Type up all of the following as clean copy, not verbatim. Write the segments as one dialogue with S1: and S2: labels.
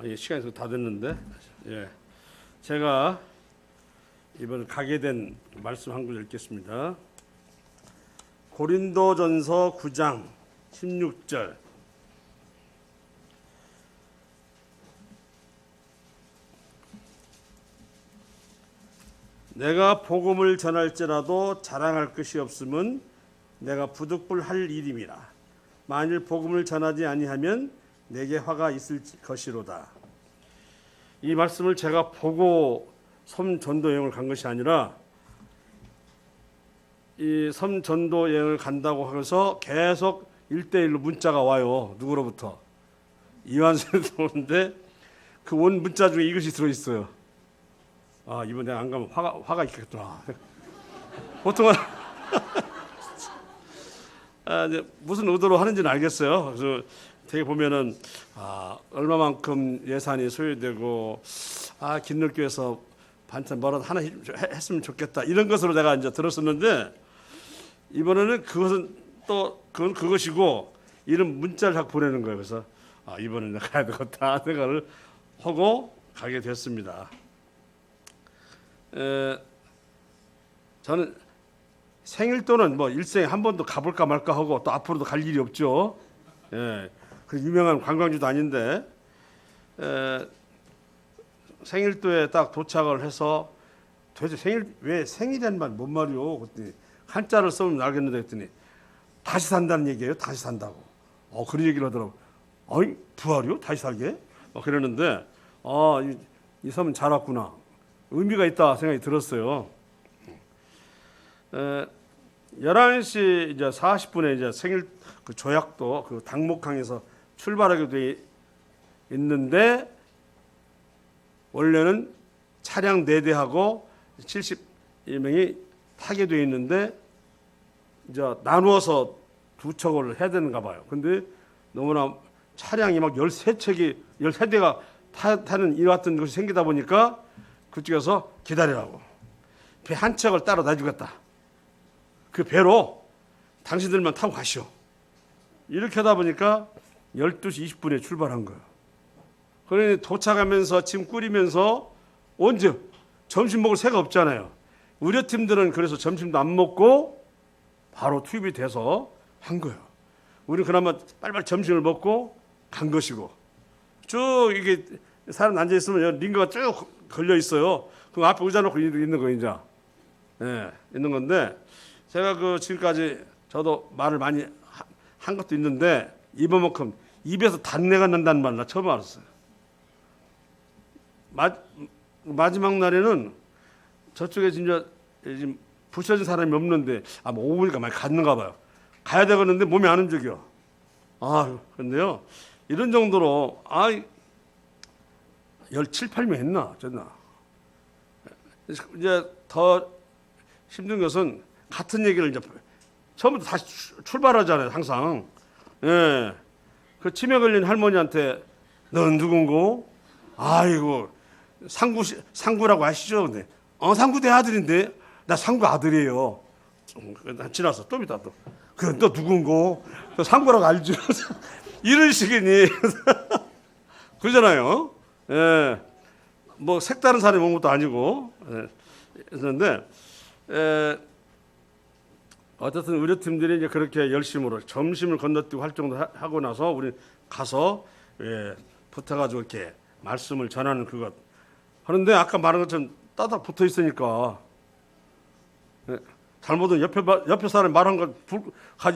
S1: 예, 시간이 다 됐는데, 예, 제가 이번 가게 된 말씀 한 구절 읽겠습니다. 고린도전서 9장 16절. 내가 복음을 전할지라도 자랑할 것이 없음은 내가 부득불할 일임이라. 만일 복음을 전하지 아니하면 내게 화가 있을 것이로다. 이 말씀을 제가 보고 섬 전도 여행을 간 것이 아니라 이 섬 전도 여행을 간다고 해서 계속 1대1로 문자가 와요. 누구로부터? 이완선에서 오는데 그 온 문자 중에 이것이 들어있어요. 아, 이번 내가 안 가면 화가 있겠구나. 보통은 이제 무슨 의도로 하는지는 알겠어요. 그래서 되게 보면은 얼마만큼 예산이 소요되고 긴늘교에서 반찬 뭐라도 하나 했으면 좋겠다 이런 것으로 내가 이제 들었었는데 이번에는 그것은 또 그것이고 이런 문자를 자꾸 보내는 거예요. 그래서 이번에는 내가 가야 되겠다 생각을 하고 가게 됐습니다. 저는 생일 또는 뭐 일생에 한 번도 가볼까 말까 하고 또 앞으로도 갈 일이 없죠. 예, 그 유명한 관광지도 아닌데 생일도에 딱 도착을 해서 도대체 왜 생일이란 말 뭔 말이요? 그랬더니 한자를 써면 알겠는데 했더니 다시 산다는 얘기예요. 다시 산다고. 그런 얘기를 하더라고. 어이 부활이요? 다시 살게? 그러는데 이 섬은 잘 왔구나. 의미가 있다 생각이 들었어요. 11시 이제 40분에 이제 생일 그 조약도 그 당목항에서 출발하게 돼 있는데 원래는 차량 4대하고 70명이 타게 돼 있는데 이제 나누어서 두 척을 해야 되는가 봐요. 근데 너무나 차량이 막 13대가 타는 이 같은 것이 생기다 보니까 그쪽에서 기다리라고 배 한 척을 따로 놔주겠다. 그 배로 당신들만 타고 가시오. 이렇게 하다 보니까 12시 20분에 출발한 거예요. 그러니 도착하면서 짐 꾸리면서 언제 점심 먹을 새가 없잖아요. 의료팀들은 그래서 점심도 안 먹고 바로 투입이 돼서 한 거예요. 우리는 그나마 빨리빨리 점심을 먹고 간 것이고 쭉 이게 사람 앉아 있으면 링거가 쭉 걸려 있어요. 그 앞에 의자 놓고 있는 거 이제 있는 건데 제가 그 지금까지 저도 말을 많이 한 것도 있는데 이번만큼 입에서 단내가 난다는 말 나 처음 알았어요. 마지막 날에는 저쪽에 진짜 지금 부셔진 사람이 없는데 뭐 오니까 많이 갔는가 봐요. 가야 되겠는데 몸이 안 움직여. 근데요 이런 정도로 17, 8명 했나 졌나. 이제 더 힘든 것은 같은 얘기를 이제 처음부터 다시 출발하잖아요. 항상. 예. 그 치매 걸린 할머니한테 넌 누군고? 아이고 상구라고 아시죠? 근데 상구 내 아들인데 나 상구 아들이에요. 지나서 또 이따 또 그래 너 누군고? 너 상구라고 알죠? 이런 식이니 그러잖아요. 예. 뭐 색다른 사람이 온 것도 아니고 그런데 어쨌든 의료팀들이 이제 그렇게 열심으로 점심을 건너뛰고 할 정도 하고 나서 우리 가서 붙어가지고 이렇게 말씀을 전하는 그것 하는데 아까 말한 것처럼 따닥 붙어 있으니까 잘못은 옆에 사람이 말한 걸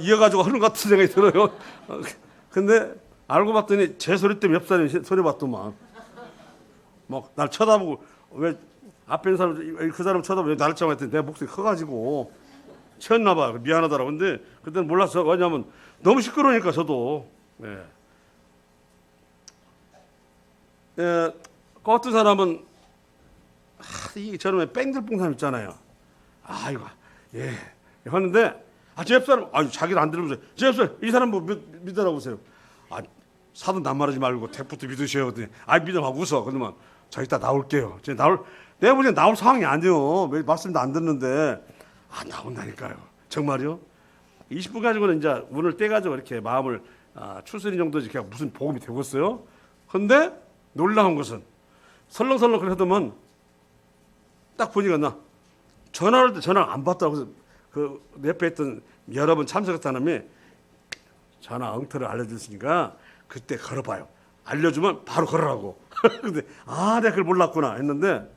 S1: 이어가지고 하는 것 같은 생각이 들어요. 근데 알고 봤더니 제 소리 때문에 옆 사람이 소리 봤더만 막 날 쳐다보고 왜 앞에 있는 사람 그 사람 쳐다보고 왜 나를 쳐다보고 했더니 내 목소리 커가지고 치였나 봐요. 미안하더라고. 근데 그때는 몰랐어. 왜냐하면 너무 시끄러우니까 저도. 그 어떤 사람은 이 저놈의 뺑들뽕 사람 있잖아요. 이거 하는데 제 옆 사람 자기는 안 들으면서 제 옆 사람 이 사람 뭐 믿으라고 보세요. 사돈 낱말하지 말고 택부터 믿으셔요. 그랬더니 믿음하고 웃어. 그러면 저 이따 나올게요. 내가 보기엔 나올 상황이 아니에요. 말씀도 안 듣는데 나온다니까요. 정말요? 20분 가지고는 이제 운을 떼가지고 이렇게 마음을 추스린 정도지 그냥 무슨 복음이 되겠어요? 근데 놀라운 것은 설렁설렁 그렇게 하더만 딱 보니까 나 전화를 할 때 전화 안 받더라고. 그래서 그 옆에 있던 여러분 참석한 사람이 전화 엉터리를 알려줬으니까 그때 걸어봐요. 알려주면 바로 걸으라고. 근데 내가 그걸 몰랐구나 했는데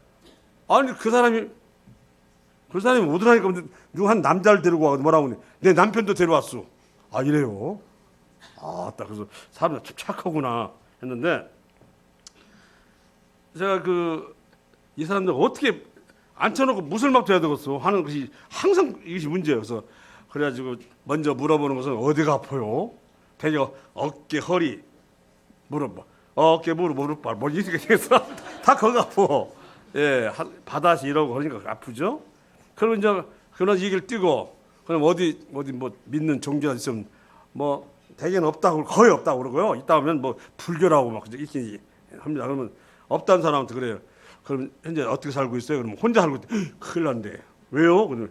S1: 아니 그 사람이 오더라니까. 근데 누가 한 남자를 데리고 와서 뭐라고 하니 내 남편도 데려왔어. 이래요. 딱 그래서 사람이 참 착하구나 했는데 제가 이 사람들 어떻게 앉혀놓고 무슨 막 돼야 되겠어 하는 것이 항상 이것이 문제예요. 그래가지고 먼저 물어보는 것은 어디가 아파요? 되게 어깨, 허리, 무릎, 어깨, 무릎, 발, 뭐 이렇게 돼서 다 거기 아파. 예, 바다시 이러고 그러니까 아프죠. 그러면 이제 그런 얘기를 띄고 그럼 어디 뭐 믿는 종교가 있으면 뭐 대개는 없다고 거의 없다고 그러고요. 있다 하면 뭐 불교라고 막 이렇게 합니다. 그러면 없다는 사람한테 그래요. 그럼 현재 어떻게 살고 있어요? 그러면 혼자 살고 있대. 큰일 난대. 왜요? 그러면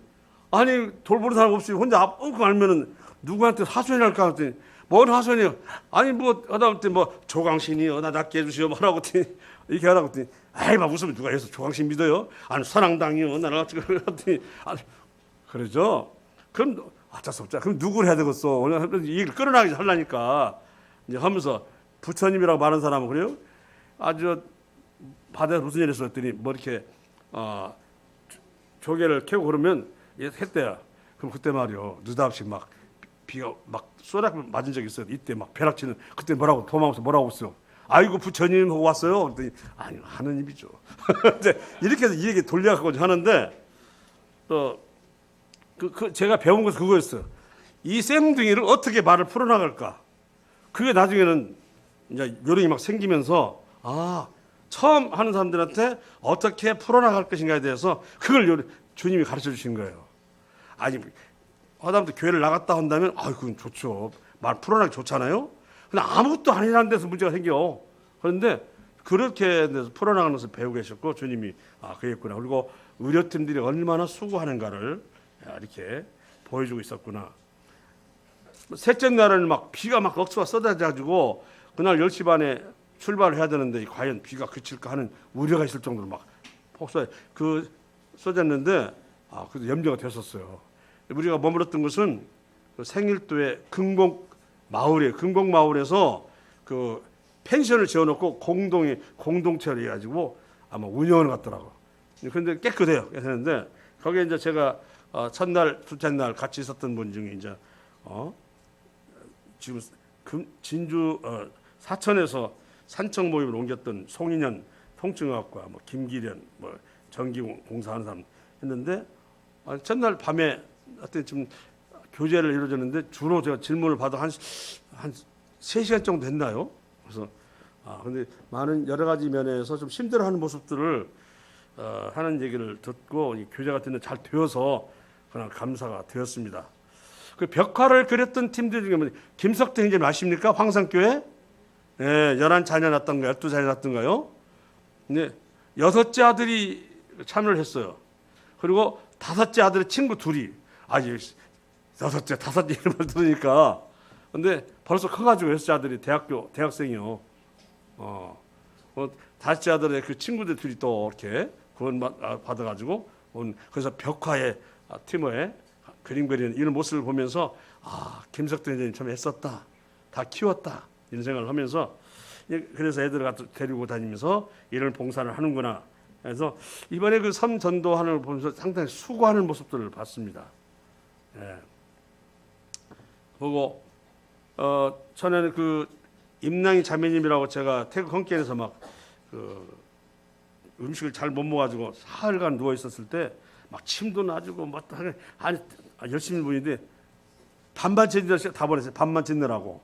S1: 아니 돌보는 사람 없이 혼자 엉엉 알면은 누구한테 하소연이 할까 했더니 뭔 하소연이요? 아니 뭐 하다 보니 뭐 조광신이요 나 낫게 해주시오 뭐라고 했더니 이렇게 하라고 했더니 막 웃으면 누가 해서 조광신 믿어요? 아니 선앙당이요 나를 어떻게 그랬더니 그러죠. 그럼 어쩔 수 없잖아. 그럼 누구를 해야 되겠어? 오늘 이 얘기를 끌어나가지 하려니까 이제 하면서 부처님이라고 말하는 사람은 그래요? 아주 바다에 무슨 일 했어 했더니 뭐 이렇게 조개를 캐고 그러면 했대야. 그럼 그때 말이요 느닷없이 막 비가 막 쏘락 맞은 적이 있어요. 이때 막 벼락치는 그때 뭐라고 도망가서 뭐라고 했어? 아이고 부처님 하고 왔어요. 그랬더니 아니 하느님이죠. 이제 이렇게 해서 이 얘기 돌려갖고 하는데 또 제가 배운 것은 그거였어요. 이 쌩둥이를 어떻게 말을 풀어나갈까? 그게 나중에는 이제 요령이 막 생기면서 처음 하는 사람들한테 어떻게 풀어나갈 것인가에 대해서 그걸 주님이 가르쳐 주신 거예요. 아니 하다못해 교회를 나갔다 한다면 그건 좋죠. 말 풀어나기 좋잖아요. 근데 아무것도 아니라는 데서 문제가 생겨. 그런데 그렇게 돼서 풀어나가는 것을 배우고 계셨고 주님이 그랬구나. 그리고 의료팀들이 얼마나 수고하는가를 이렇게 보여주고 있었구나. 셋째 날은 막 비가 막 억수가 쏟아져가지고 그날 10시 반에 출발을 해야 되는데 과연 비가 그칠까 하는 우려가 있을 정도로 막 폭설 쏟았는데 그래도 염려가 됐었어요. 우리가 머물렀던 것은 생일도의 금곡마을에서 그 펜션을 지어놓고 공동체를 해가지고 아마 운영을 갔더라고. 그런데 깨끗해요. 깨끗했는데 거기에 이제 제가 첫날, 둘째 날 같이 있었던 분 중에 이제 지금 진주 사천에서 산청 모임을 옮겼던 송인현 통증의학과 뭐 김기련 뭐 전기공사하는 사람 했는데 첫날 밤에 하여튼 좀 교제를 이루어졌는데 주로 제가 질문을 받아 한 3시간 정도 됐나요? 그래서 근데 많은 여러 가지 면에서 좀 힘들어하는 모습들을 하는 얘기를 듣고 교제가 되는 잘 되어서 그냥 감사가 되었습니다. 그 벽화를 그렸던 팀들 중에 김석태 형제님 아십니까? 황산교회? 네, 11자녀 낳았던가요? 12자녀 낳았던가요? 네, 6째 아들이 참여를 했어요. 그리고 5째 아들의 친구 둘이 6째, 5째 이름을 들으니까 근데 벌써 커가지고 6째 아들이 대학생이요. 5째 아들의 그 친구들 둘이 또 이렇게 구원 받아가지고 그래서 벽화에 티모에 그림 그리는 이런 모습을 보면서 김석태 선생님 참 애썼다, 다 키웠다 이런 생각을 하면서 그래서 애들을 데리고 다니면서 이런 봉사를 하는구나. 그래서 이번에 그 섬 전도하는 걸 보면서 상당히 수고하는 모습들을 봤습니다. 예. 보고 전에는 그 임낭희 자매님이라고 제가 태국 헌켄에서 막 그 음식을 잘 못 먹어가지고 사흘간 누워 있었을 때 막 침도 나주고 뭐 열심히 분인데 반반 짓느라 다 보냈어요. 반만 짓느라고.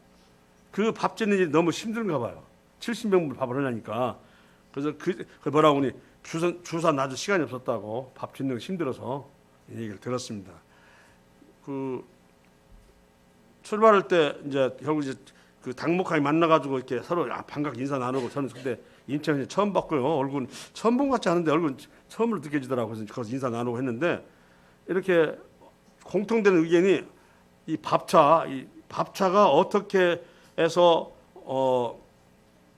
S1: 그 밥 짓는 일이 너무 힘든가 봐요. 70명분 밥을 하려니까. 그래서 그 뭐라고 하니 주사 놔줄 시간이 없었다고 밥 짓는 게 힘들어서 이 얘기를 들었습니다. 그 출발할 때 이제 결국 이제 그 당목하게 만나가지고 이렇게 서로 반갑게 인사 나누고 저는 그때 인천에 처음 봤고요. 얼굴 처음 본 것 같지 않은데 얼굴 처음으로 느껴지더라고요. 그래서 거기서 인사 나누고 했는데 이렇게 공통된 의견이 이 밥차가 어떻게 해서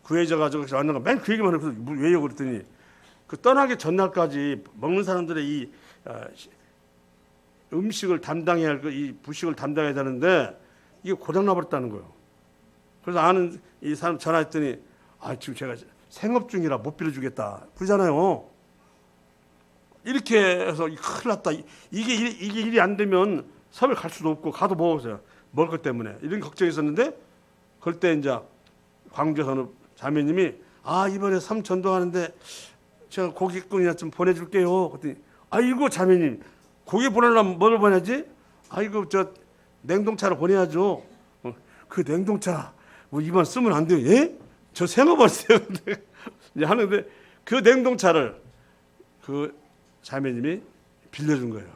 S1: 구해져가지고 왔는 거 맨 그 얘기만 해서 왜요 그랬더니 그 떠나기 전날까지 먹는 사람들의 이 음식을 담당해야 할 이 부식을 담당해야 되는데 이게 고장 나버렸다는 거예요. 그래서 아는 이 사람 전화했더니 지금 제가 생업 중이라 못 빌려주겠다 그러잖아요. 이렇게 해서 큰일 났다. 이게 일이 안 되면 섬에 갈 수도 없고 가도 먹을 것 때문에 이런 걱정이 있었는데 그럴 때 이제 광주에서 어느 자매님이 이번에 섬 전도하는데 제가 고깃국이나 좀 보내줄게요. 그랬더니 아이고 자매님 고기 보내려면 뭘 보내지? 아이고 저 냉동차를 보내야죠. 그 냉동차 뭐 이번 쓰면 안 돼요. 예? 저 생업했어요. 이제 하는데 그 냉동차를 그 자매님이 빌려준 거예요.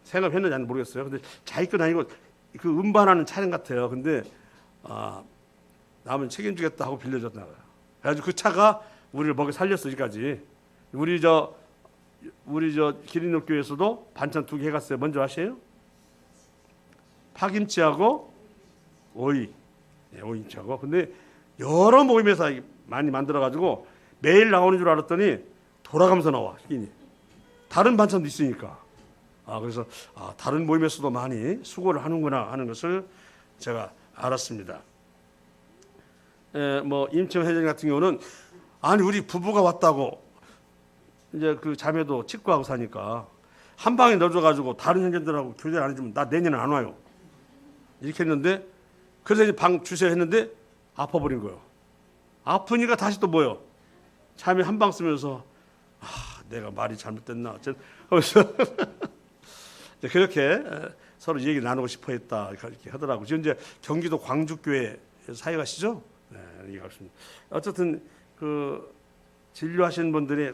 S1: 생업했는지 안 모르겠어요. 근데 자기 건 아니고 그 운반하는 차량 같아요. 근데 남은 책임지겠다 하고 빌려줬나 봐요. 그래가지고 그 차가 우리를 먹여 살렸어 여기까지. 우리 저 기린옥 교회에서도 반찬 2개 해갔어요. 먼저 아세요? 파김치하고 오이, 오이김치하고. 근데 여러 모임에서 많이 만들어가지고 매일 나오는 줄 알았더니 돌아가면서 나와 식인이. 다른 반찬도 있으니까. 그래서 다른 모임에서도 많이 수고를 하는구나 하는 것을 제가 알았습니다. 뭐 임채원 회장님 같은 경우는 우리 부부가 왔다고 이제 그 자매도 치과하고 사니까 한 방에 넣어줘가지고 다른 형제들하고 교제 안 해주면 나 내년에 안 와요. 이렇게 했는데 그래서 이제 방 주세요 했는데 아파버린 거예요. 아프니까 다시 또 뭐요? 자매 한 방 쓰면서 내가 말이 잘못됐나 그래서 그렇게 서로 얘기 나누고 싶어 했다 이렇게 하더라고요. 지금 이제 경기도 광주교회 사회 가시죠? 네, 어쨌든 그 진료하시는 분들이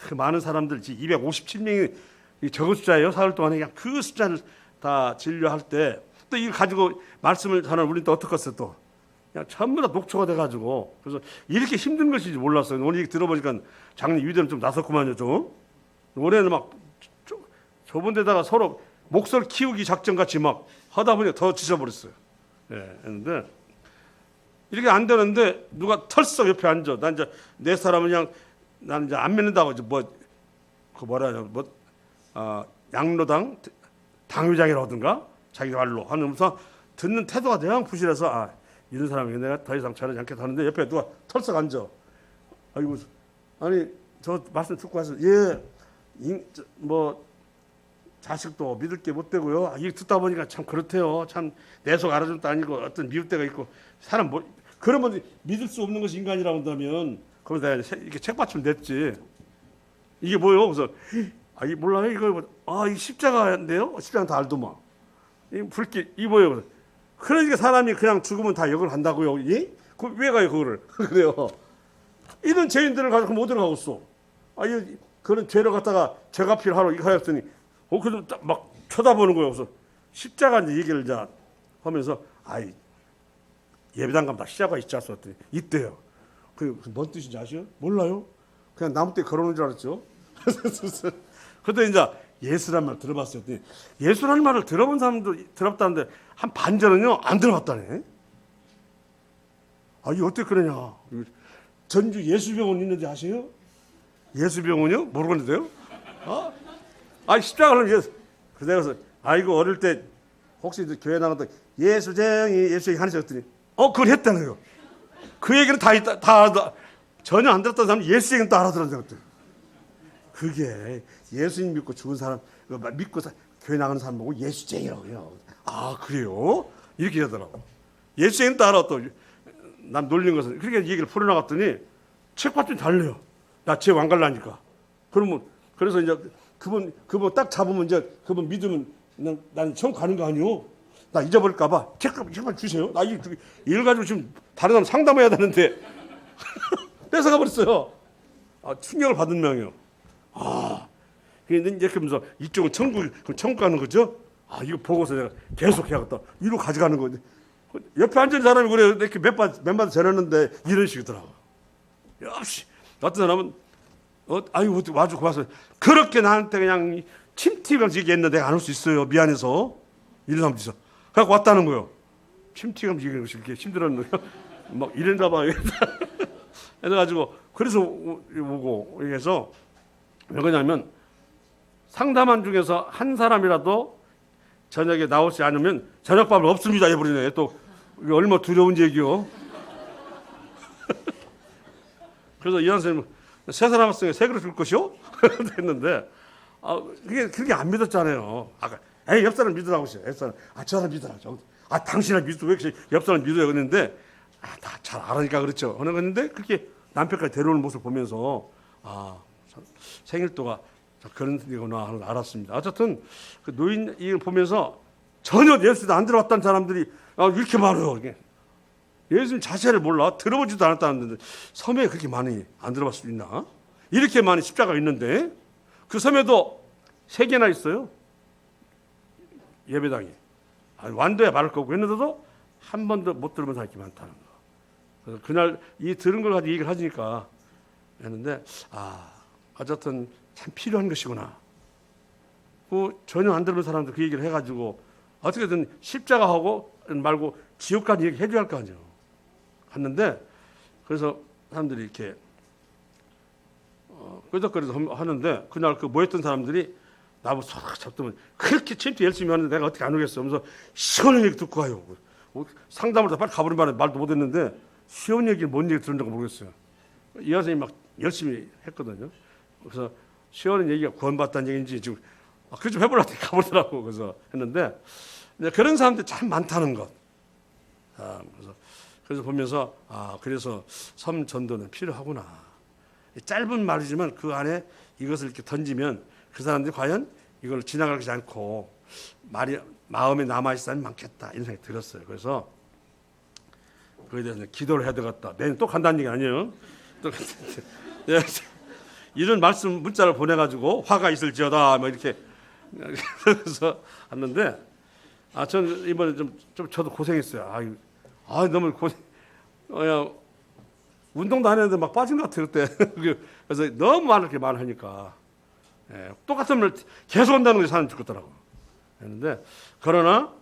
S1: 그 많은 사람들 257명이 적은 숫자예요. 사흘 동안에 그냥 그 숫자를 다 진료할 때 또 이걸 가지고 말씀을 전하는 우리는 또 어떻게 했어요? 또 그냥 전부 다 녹초가 돼가지고 그래서 이렇게 힘든 것인지 몰랐어요. 오늘 들어보니까 작년 유대는 좀 나섰구만요. 좀 올해는 막 좁은 데다가 서로 목소리 키우기 작전같이 막 하다 보니까 더 지쳐버렸어요. 했는데 이렇게 안 되는데 누가 털썩 옆에 앉아. 난 이제 내 사람은 그냥 나는 이제 안 믿는다고 이제 양로당 당회장이라든가 자기 말로 하면서 듣는 태도가 대강 부실해서 이런 사람이 내가 더 이상 저러지 않겠다 하는데 옆에 누가 털썩 앉아. 아니 저 말씀 듣고 와서 뭐 자식도 믿을 게 못 되고요. 이거 듣다 보니까 참 그렇대요. 참 내 속 알아준 것도 아니고 어떤 미울 때가 있고 사람 그러면 믿을 수 없는 것이 인간이라고 한다면 그럼 내가 이렇게 책받침 냈지. 이게 뭐요? 그래서 이게 몰라요. 이거 이 십자가인데요. 십자가 다 알더만. 이 불길 이 뭐예요? 그러니까 사람이 그냥 죽으면 다 역을 한다고요. 왜 가요 그거를? 그래요. 이런 죄인들을 가지고 못 들어가고 있어. 그런 죄를 갖다가 죄가피를 하러 이거 하였더니 그래서 막 쳐다보는 거예요. 그래서 십자가 이제 얘기를 자 하면서 예배당 가면 다 십자가 있지 않았더니 있대요. 뭔 뜻인지 아시요? 몰라요? 그냥 나무 때 걸어놓은 줄 알았죠. 그때 이제 예수란 말 들어봤어요. 예수라는 말을 들어본 사람도 들었다는데 한 반절은요 안 들어봤다네. 이게 어떻게 그러냐? 전주 예수병원 있는지 아세요? 예수병원이요? 모르겠는데요? 십자가를 그래서 내가 어릴 때 혹시 교회 나갔다 예수쟁이 하는지 했더니 그걸 했다는 거예요. 그 얘기는 다 전혀 안 들었던 사람이 예수 얘기는 또 알아들었는데 그게 예수님 믿고 죽은 사람 믿고 교회 나가는 사람 보고 예수쟁이라고 해요. 그래요? 이렇게 하더라고. 예수쟁이는 또 알아. 또 남 놀린 것은 그렇게 얘기를 풀어나갔더니 책받침 달래요. 쟤 왕갈라니까. 그래서 이제 그분 딱 잡으면 이제 그분 믿으면 난 처음 가는 거 아니오. 나 잊어버릴까봐 책만 주세요. 나 일 가지고 지금 다른 사람 상담해야 되는데 뺏어가 버렸어요. 충격을 받은 명이요. 이렇게 하면서 이쪽은 천국 가는 거죠. 이거 보고서 내가 계속 해야겠다. 이리로 가져가는 거지. 옆에 앉은 사람이 그래 이렇게 몇 번 전했는데 이런 식이더라고. 역시 어떤 사람은 와주 고마워서 그렇게 나한테 그냥 침튀감서 얘기했는데 내가 안 올 수 있어요. 미안해서 이런 사람도 있어. 그래갖고 왔다는 거예요. 침튀감서 얘기하는 것이 이렇게 힘들었는데 막 이랬나 봐요. 그래가지고 그래서 오고 그래서 왜 그러냐면 상담한 중에서 한 사람이라도 저녁에 나오지 않으면 저녁밥을 없습니다 해버리네. 또 이게 얼마나 두려운 얘기요. 그래서 이 선생님 세 사람 왔으니까 세 그릇 줄 것이요? 했는데 그게 안 믿었잖아요. 아까 에이 옆 사람 믿으라고 했어요. 옆 사람 저 사람 믿으라. 당신을 믿어 왜 이렇게 옆 사람 믿어요? 그랬는데 다 잘 알으니까 그렇죠. 그랬는데 그렇게 남편까지 데려오는 모습을 보면서 생일도가 그런 데구나 하는 걸 알았습니다. 어쨌든 그 노인 이걸 보면서 전혀 예수도 안 들어왔다는 사람들이 이렇게 많아요. 이게 예수님 자체를 몰라 들어보지도 않았다는데 섬에 그렇게 많이 안 들어볼 수 있나? 이렇게 많이 십자가가 있는데 그 섬에도 3개나 있어요. 예배당이 완도야 말할 거고 했는데도 한 번도 못 들어본 사람이 많다는 거. 그래서 그날 이 들은 걸 가지고 얘기를 하니까 했는데 어쨌든 참 필요한 것이구나. 전혀 안 들은 사람도 그 얘기를 해가지고 어떻게든 십자가하고 말고 지옥까지 얘기해 줘야 할 거 아니에요. 갔는데 그래서 사람들이 이렇게 끄덕거리서 하는데 그날 그 모였던 사람들이 나보고 손 잡더면 그렇게 침투 열심히 하는데 내가 어떻게 안 오겠어. 그래서 시원한 얘기 듣고 가요. 상담을 다 빨리 가버린 바람에 말도 못했는데 시원 얘기를 뭔 얘기 들은 줄 모르겠어요. 이 선생님이 막 열심히 했거든요. 그래서 시원한 얘기가 구원받다는 얘기인지 지금 그거 좀 해보려고 가보더라고. 그래서 했는데 그런 사람들이 참 많다는 것. 그래서 보면서 그래서 섬 전도는 필요하구나. 짧은 말이지만 그 안에 이것을 이렇게 던지면 그 사람들이 과연 이걸 지나가지 않고 마음에 남아있을 사람이 많겠다 이런 생각이 들었어요. 그래서 그에 대해서 기도를 해야 되겠다. 내일 또 간다는 얘기 아니에요. 또 이런 말씀 문자를 보내가지고 화가 있을지어다 뭐 이렇게 그래서 왔는데 저는 이번에 좀 저도 고생했어요. 너무 고생. 운동도 안 했는데 막 빠진 것 같아요 그때. 그래서 너무 이렇게 말하니까 똑같은 말 계속 한다는 게 사람 죽겠더라고. 했는데 그러나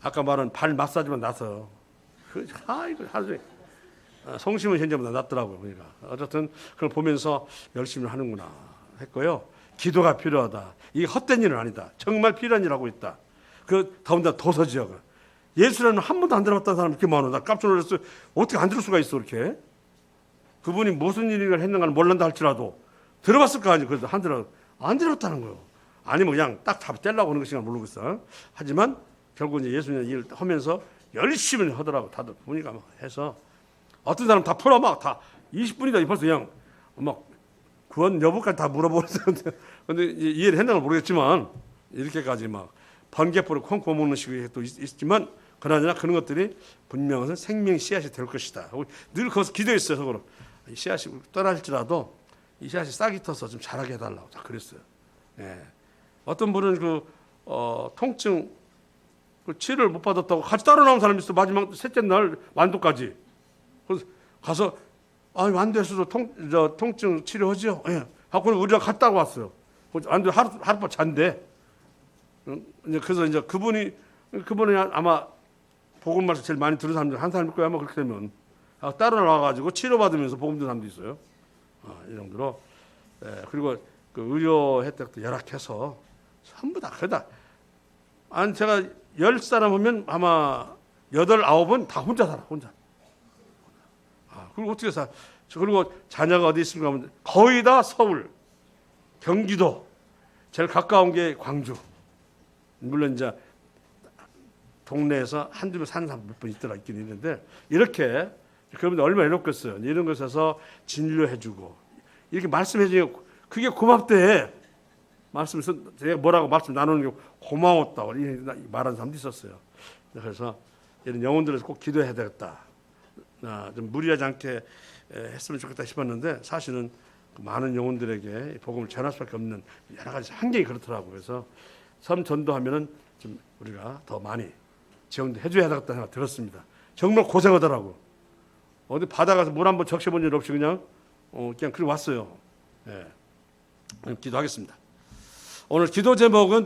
S1: 아까 말한 발 마사지만 나서 이거 하루 송심은 현재보다 낫더라고요. 그러니까 어쨌든 그걸 보면서 열심히 하는구나 했고요. 기도가 필요하다. 이게 헛된 일은 아니다. 정말 필요한 일을 하고 있다. 더군다나 도서 지역은 예수라는 한 번도 안 들어봤다는 사람이 이렇게 많아. 나 깜짝 놀랐어요. 어떻게 안 들을 수가 있어 이렇게. 그분이 무슨 일을 했는가는 몰란다 할지라도 들어봤을 거 아니에요. 그래도 안 들었다는 거예요. 아니면 그냥 딱 잡떼려고 하는 것인가 모르겠어. 하지만 결국 이제 예수님 일을 하면서 열심히 하더라고. 다들 보니까 막 해서 어떤 사람 다 풀어 막 다 20분이다 벌써 그냥 막 구원 여부까지 다 물어보는데 근데 이해를 했는지 모르겠지만 이렇게까지 막 번개불을 콩콩 먹는 식이 또 있지만 그러나 그런 것들이 분명한 생명 씨앗이 될 것이다. 늘 거기서 기도했어요. 속으로 이 씨앗이 떠날지라도 이 씨앗이 싹이 터서 좀 자라게 해달라고 다 그랬어요. 어떤 분은 통증 치료를 못 받았다고 같이 따라 나온 사람이 있어. 마지막 셋째 날 완도까지. 그래서 가서 완도에서도 통증 치료하죠. 하고 우리가 갔다고 왔어요. 완도 하룻밤 잔대. 그래서 이제 그분이 아마 복음 말씀 제일 많이 들은 사람들 한 사람일 거야 아마 그렇게 되면 따로 나와가지고 치료받으면서 복음 듣는 사람도 있어요. 이 정도로. 그리고 그 의료 혜택도 열악해서 전부 다 그러다. 제가 10사람 하면 아마 8, 9은 다 혼자 살아 혼자. 그리고 어떻게 살아? 그리고 자녀가 어디 있습니까 하면 거의 다 서울, 경기도, 제일 가까운 게 광주. 물론 이제 동네에서 한두 명 사는 사람 몇 번 있긴 있는데 이렇게 그러면 얼마나 외롭겠어요. 이런 것에서 진료해주고 이렇게 말씀해주면 그게 고맙대. 말씀에서 제가 뭐라고 말씀 나누는 게 고마웠다고 말하는 사람도 있었어요. 그래서 이런 영혼들에서 꼭 기도해야 되겠다. 좀 무리하지 않게 했으면 좋겠다 싶었는데 사실은 많은 영혼들에게 복음을 전할 수밖에 없는 여러 가지 환경이 그렇더라고요. 그래서 섬 전도하면은 좀 우리가 더 많이 지원도 해줘야 되겠다 생각 들었습니다. 정말 고생하더라고. 어디 바다 가서 물 한번 적셔본 일 없이 그냥 그래 왔어요. 기도하겠습니다. 오늘 기도 제목은